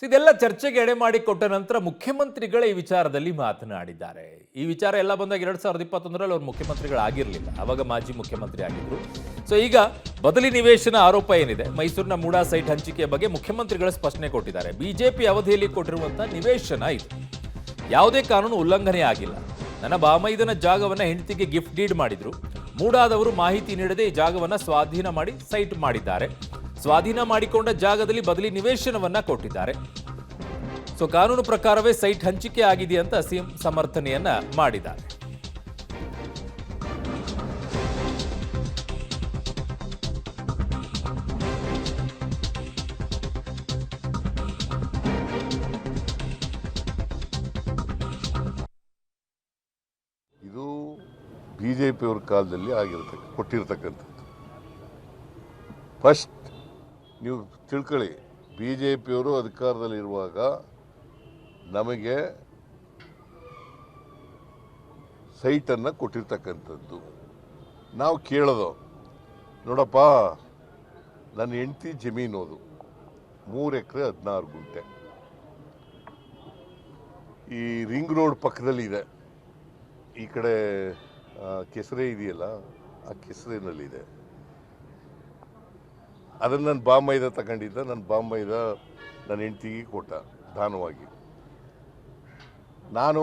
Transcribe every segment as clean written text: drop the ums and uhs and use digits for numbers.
ಇದೆಲ್ಲ ಚರ್ಚೆಗೆ ಎಡೆ ಮಾಡಿಕೊಟ್ಟ ನಂತರ ಮುಖ್ಯಮಂತ್ರಿಗಳೇ ಈ ವಿಚಾರದಲ್ಲಿ ಮಾತನಾಡಿದ್ದಾರೆ. ಈ ವಿಚಾರ ಎಲ್ಲ ಬಂದಾಗ 2021ರಲ್ಲಿ ಅವರು ಮುಖ್ಯಮಂತ್ರಿಗಳಾಗಿರಲಿಲ್ಲ. ಅವಾಗ ಮಾಜಿ ಮುಖ್ಯಮಂತ್ರಿ ಆಗಿದ್ರು. ಈಗ ಬದಲಿ ನಿವೇಶನ ಆರೋಪ ಏನಿದೆ, ಮೈಸೂರಿನ ಮೂಡಾ ಸೈಟ್ ಹಂಚಿಕೆಯ ಬಗ್ಗೆ ಮುಖ್ಯಮಂತ್ರಿಗಳು ಸ್ಪಷ್ಟನೆ ಕೊಟ್ಟಿದ್ದಾರೆ. ಬಿಜೆಪಿ ಅವಧಿಯಲ್ಲಿ ಕೊಟ್ಟಿರುವಂತಹ ನಿವೇಶನ ಇದು. ಯಾವುದೇ ಕಾನೂನು ಉಲ್ಲಂಘನೆ ಆಗಿಲ್ಲ. ನನ್ನ ಬಾಮೈದನ ಜಾಗವನ್ನ ಹೆಂಡತಿಗೆ ಗಿಫ್ಟ್ ಡೀಡ್ ಮಾಡಿದ್ರು. ಮೂಡಾದವರು ಮಾಹಿತಿ ನೀಡದೆ ಈ ಜಾಗವನ್ನ ಸ್ವಾಧೀನ ಮಾಡಿ ಸೈಟ್ ಮಾಡಿದ್ದಾರೆ. ಸ್ವಾಧೀನ ಮಾಡಿಕೊಂಡ ಜಾಗದಲ್ಲಿ ಬದಲಿ ನಿವೇಶನವನ್ನ ಕೊಟ್ಟಿದ್ದಾರೆ. ಕಾನೂನು ಪ್ರಕಾರವೇ ಸೈಟ್ ಹಂಚಿಕೆ ಆಗಿದೆ ಅಂತ ಸಿಎಂ ಸಮರ್ಥನೆಯನ್ನ ಮಾಡಿದ್ದಾರೆ. ಇದು ಬಿಜೆಪಿಯವರ ಕಾಲದಲ್ಲಿ ಕೊಟ್ಟಿರ್ತಕ್ಕಂಥದ್ದು. ಫಸ್ಟ್ ನೀವು ತಿಳ್ಕೊಳ್ಳಿ, ಬಿಜೆಪಿಯವರು ಅಧಿಕಾರದಲ್ಲಿರುವಾಗ ನಮಗೆ ಸೈಟನ್ನು ಕೊಟ್ಟಿರ್ತಕ್ಕಂಥದ್ದು. ನಾವು ಕೇಳೋದು, ನೋಡಪ್ಪ ನನ್ನ ಹೆಂಡತಿ ಜಮೀನು ಅದು 3 ಎಕರೆ 16 ಗುಂಟೆ ಈ ರಿಂಗ್ ರೋಡ್ ಪಕ್ಕದಲ್ಲಿ ಇದೆ. ಈ ಕಡೆ ಕೆಸರೆ ಇದೆಯಲ್ಲ, ಆ ಕೆಸರಿನಲ್ಲಿದೆ. ಅದನ್ನು ನನ್ನ ಬಾಮೈದ ತಗೊಂಡಿದ್ದ. ನನ್ನ ಬಾಮೈದ ನನ್ನ ಹೆಂಡತಿಗೆ ಕೊಟ್ಟ ದಾನವಾಗಿ. ನಾನು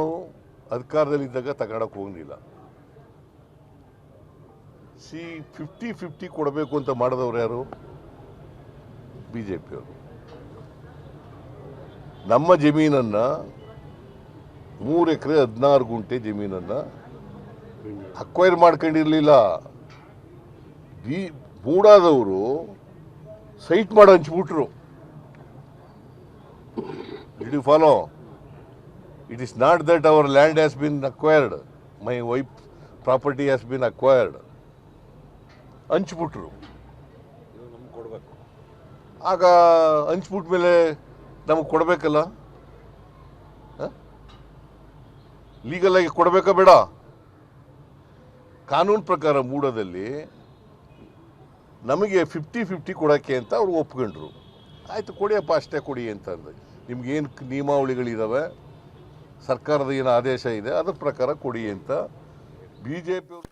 ಅಧಿಕಾರದಲ್ಲಿದ್ದಾಗ ತಗೊಳಕ್ಕೆ ಹೋಗಲಿಲ್ಲ. 50-50 ಕೊಡಬೇಕು ಅಂತ ಮಾಡಿದವ್ರು ಯಾರು? ಬಿಜೆಪಿಯವರು. ನಮ್ಮ ಜಮೀನನ್ನು 3 ಎಕರೆ 16 ಗುಂಟೆ ಜಮೀನನ್ನು ಅಕ್ವೈರ್ ಮಾಡ್ಕೊಂಡಿರಲಿಲ್ಲ. ಮೂಡಾದವರು ಸೈಟ್ ಮಾಡಿ ಹಂಚ್ಬಿಟ್ರು. Did you follow? It is not that our land has been acquired, my wife property has been acquired. ಹಂಚ್ಬಿಟ್ರು. ಆಗ ಹಂಚ್ಬಿಟ್ಟ ಮೇಲೆ ನಮಗೆ ಕೊಡಬೇಕಲ್ಲ, ಲೀಗಲ್ ಆಗಿ ಕೊಡಬೇಕಾ ಬೇಡ? ಕಾನೂನು ಪ್ರಕಾರ ಮೂಡದಲ್ಲಿ ನಮಗೆ 50-50 ಕೊಡೋಕ್ಕೆ ಅಂತ ಅವ್ರು ಒಪ್ಕೊಂಡ್ರು. ಆಯಿತು, ಕೊಡಿಯಪ್ಪ, ಅಷ್ಟೇ ಕೊಡಿ ಅಂತ ಅಂದ. ನಿಮ್ಗೇನು ನಿಯಮಾವಳಿಗಳಿದ್ದಾವೆ, ಸರ್ಕಾರದ ಏನು ಆದೇಶ ಇದೆ, ಅದ್ರ ಪ್ರಕಾರ ಕೊಡಿ ಅಂತ ಬಿಜೆಪಿ